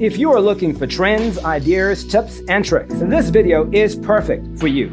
If you are looking for trends, ideas, tips, and tricks, this video is perfect for you.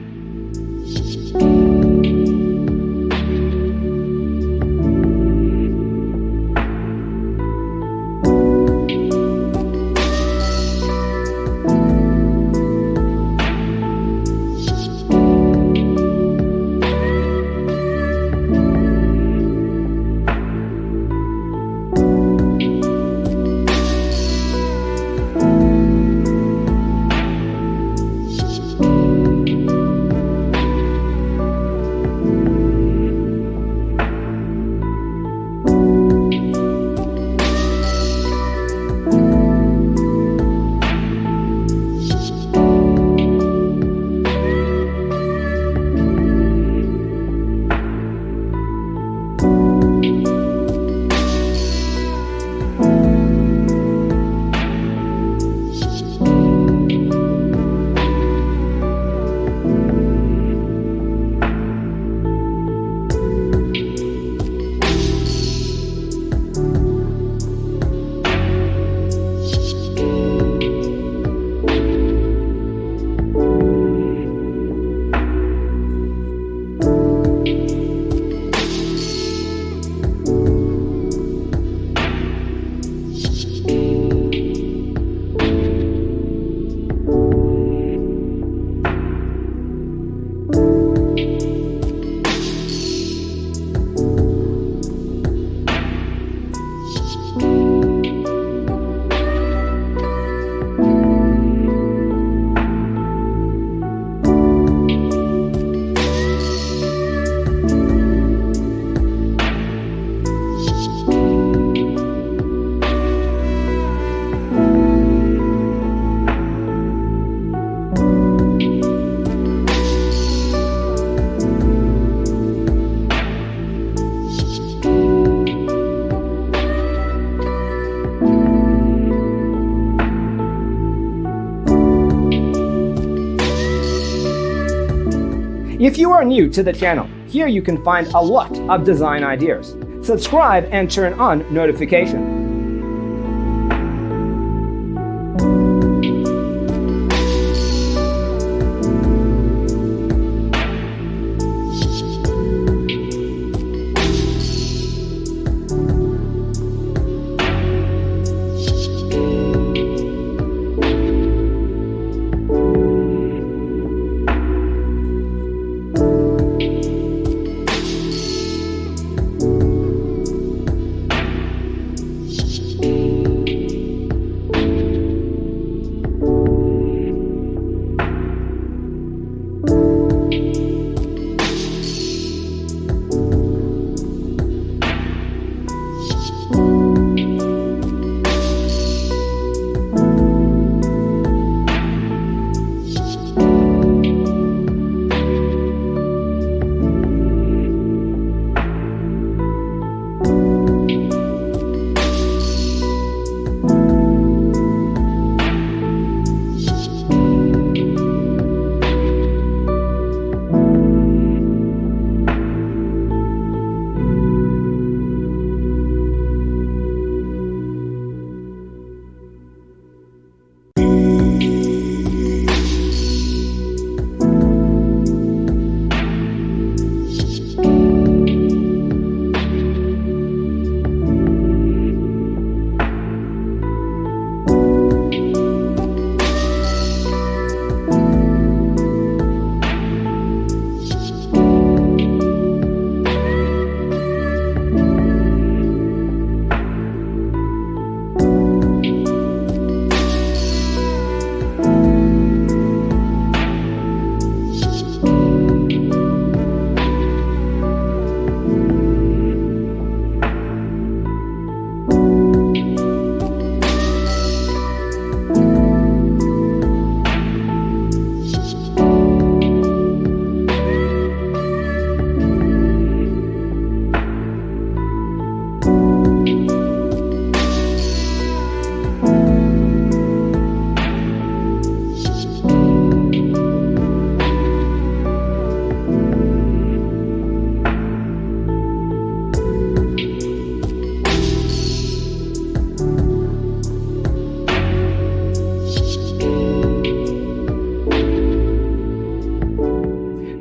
If you are new to the channel, here you can find a lot of design ideas. Subscribe and turn on notifications.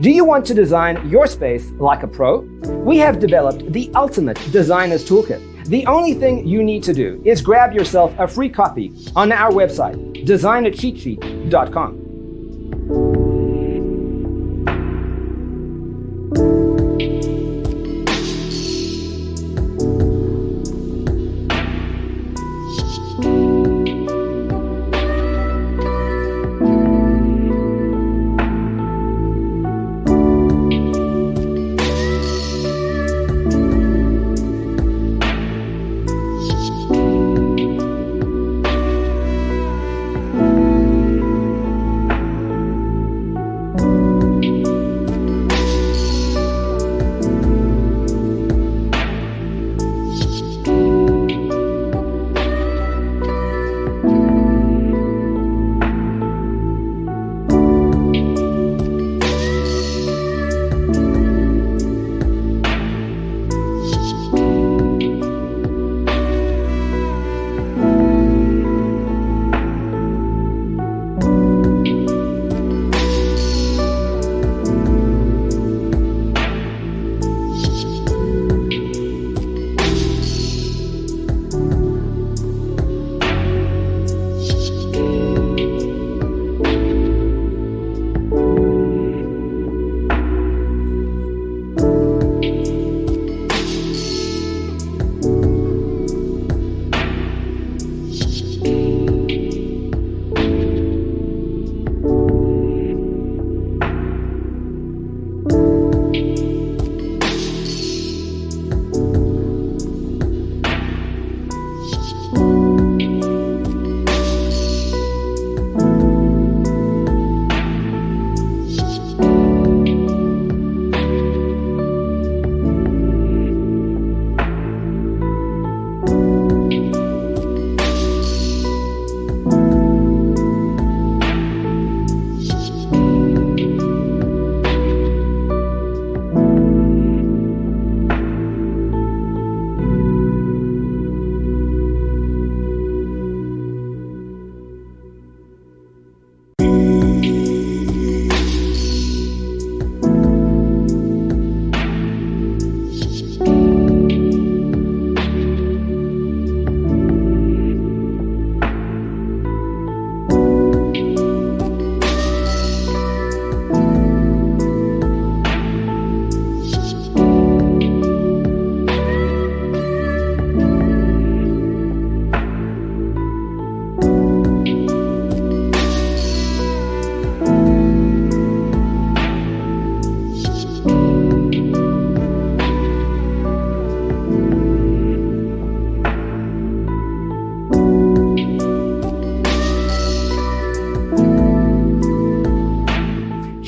Do you want to design your space like a pro? We have developed the ultimate designer's toolkit. The only thing you need to do is grab yourself a free copy on our website, designercheatsheet.com.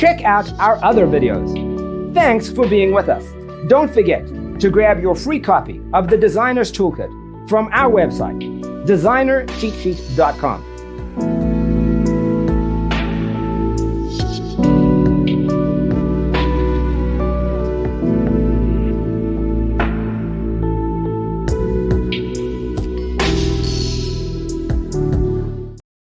Check out our other videos. Thanks for being with us. Don't forget to grab your free copy of the Designer's Toolkit from our website, designercheatsheet.com.